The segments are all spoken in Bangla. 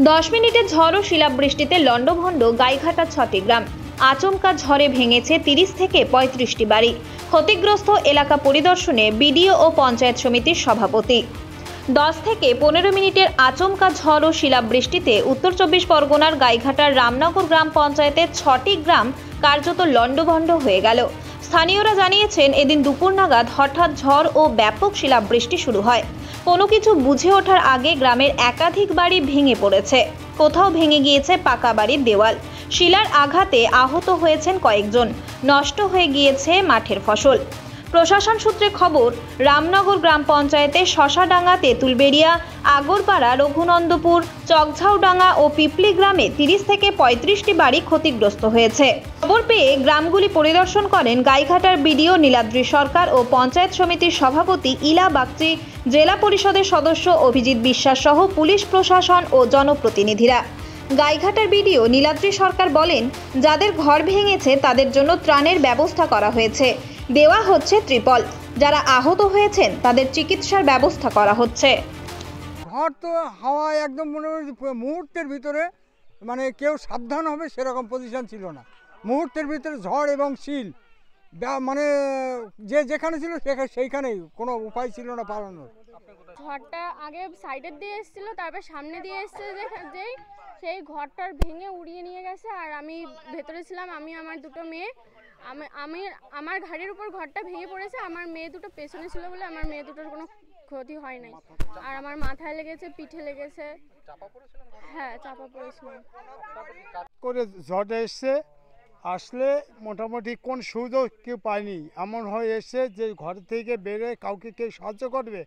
10 মিনিটের ঝড় ও শিলাবৃষ্টিতে লন্ডভন্ড গাইঘাটা 6টি গ্রাম। আচমকা ঝড়ে ভেঙেছে 30 থেকে 35টি বাড়ি। ক্ষতিগ্রস্ত এলাকা পরিদর্শনে বিডিও ও পঞ্চায়েত সমিতির সভাপতি। 10 থেকে 15 মিনিটের আচমকা ঝড় ও শিলাবৃষ্টিতে উত্তর 24 পরগনার গাইঘাটার রামনগর গ্রাম পঞ্চায়েতের 6টি গ্রাম কার্যত লন্ডভন্ড হয়ে গেল। স্থানীয়রা জানিয়েছেন, এদিন দুপুর নাগাদ হঠাৎ ঝড় ও ব্যাপক শিলাবৃষ্টি শুরু হয়। কোনো কিছু বুঝে ওঠার আগে গ্রামের একাধিক বাড়ি ভেঙে পড়েছে। কোথাও ভেঙে গিয়েছে পাকা বাড়ির দেওয়াল। শিলার আঘাতে আহত হয়েছেন কয়েকজন। নষ্ট হয়ে গিয়েছে মাঠের ফসল। প্রশাসন সূত্রে খবর, রামনগর গ্রাম পঞ্চায়েতের শশাডাঙ্গা, তেঁতুলবেড়িয়া, আগরপাড়া, রঘুনন্দপুর, চকঝাউডাঙ্গা ও পিপলি গ্রামে 30 থেকে 35টি বাড়ি ক্ষতিগ্রস্ত হয়েছে। খবর পেয়ে গ্রামগুলি পরিদর্শন করেন গাইঘাটার বিডিও নীলাদ্রি সরকার ও পঞ্চায়েত সমিতির সভাপতি ইলা বাগচি, জেলা পরিষদের সদস্য অভিজিৎ বিশ্বাস সহ পুলিশ প্রশাসন ও জনপ্রতিনিধিরা। গাইঘাটার বিডিও নীলাদ্রি সরকার বলেন, যাদের ঘর ভেঙেছে তাদের জন্য ত্রাণের ব্যবস্থা করা হয়েছে, দেওয়া হচ্ছে ত্রিপল। যারা আহত হয়েছেন তাদের চিকিৎসার ব্যবস্থা করা হচ্ছে। ঘর তো হাওয়ায় একদম মনে হয় মুহূর্তের ভিতরে, মানে কেউ সাবধান হবে সেরকম পজিশন ছিল না। মুহূর্তের ভিতরে ঝড় এবং শিল, মানে যে যেখানে ছিল সেইখানেই, কোনো উপায় ছিল না পালানোর। ঘরটা আগে সাইডের দিয়ে এসেছিল, তারপর সামনে দিয়ে এসছে, যেই সেই ঘরটার ভেঙে উড়িয়ে নিয়ে গেছে। আর আমি ভেতরে ছিলাম, আমি আমার দুটো মেয়ে, আমি আমার ঘাড়ির উপর ঘরটা ভেঙে পড়েছে। আমার মেয়ে দুটো পেছনে ছিল বলে আমার মেয়ে দুটোর কোনো ক্ষতি হয় নাই। আর আমার মাথায় লেগেছে, পিঠে লেগেছে। হ্যাঁ, চাপা পড়েছিলাম। করে ঝড় এসছে, আসলে মোটামুটি কোন সুযোগ কেউ পায়নি। এমন হয়ে এসছে যে ঘর থেকে বেরোয় কাউকে কেউ সাহায্য করবে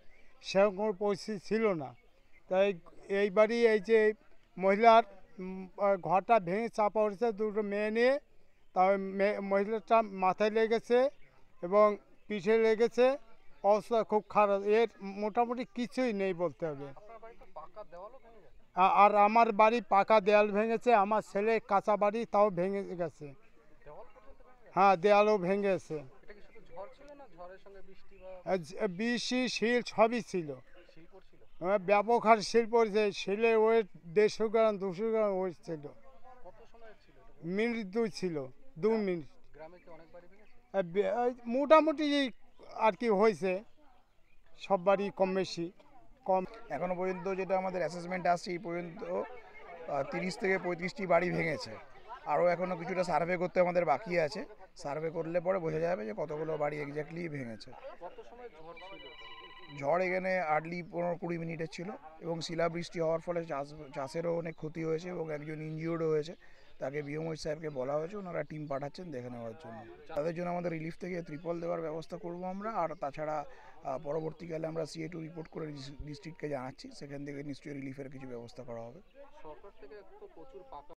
সেরকম কোনো পরিস্থিতি ছিল না। তাই এইবারই এই যে মহিলার ঘরটা ভেঙে চাপা পড়েছে, দুটো মেয়ে নিয়ে, তাই মহিলাটা মাথায় লেগেছে এবং পিঠে লেগেছে। অবস্থা খুব খারাপ, এর মোটামুটি কিছুই নেই বলতে হবে। আর আমার বাড়ি পাকা দেয়াল ভেঙেছে, আমার ছেলে কাঁচা বাড়ি তাও ভেঙে গেছে। হ্যাঁ, দেয়ালও ভেঙেছে। বৃষ্টি শিল সবই ছিল, ব্যাপক হার শিল পড়েছে। শিলের ওয়েট 150 গ্রাম 200 গ্রাম ওয়েট ছিল। মিনিট 2 ছিল, 2 মিনিট। মোটামুটি আর কি হয়েছে, সব বাড়ি কম বেশি কম। এখনও পর্যন্ত যেটা আমাদের অ্যাসেসমেন্ট আসছে, এই পর্যন্ত 30 থেকে 35টি বাড়ি ভেঙেছে। আরও এখনও কিছুটা সার্ভে করতে আমাদের বাকি আছে। সার্ভে করলে পরে বোঝা যাবে যে কতগুলো বাড়ি এক্স্যাক্টলি ভেঙেছে। ঝড় এখানে আর্লি 15-20 মিনিটের ছিল এবং শিলাবৃষ্টি হওয়ার ফলে চাষেরও অনেক ক্ষতি হয়েছে এবং একজন ইনজিওর্ডও হয়েছে। তাকে বিএমও সাহেবকে বলা হয়েছে, ওনারা টিম পাঠাচ্ছেন দেখে নেওয়ার জন্য। তাদের জন্য আমাদের রিলিফ থেকে ত্রিপল দেওয়ার ব্যবস্থা করব আমরা। আর তাছাড়া পরবর্তীকালে আমরা CA2 রিপোর্ট করে ডিস্ট্রিক্টকে জানাচ্ছি, সেখান থেকে নিশ্চয়ই রিলিফের কিছু ব্যবস্থা করা হবে।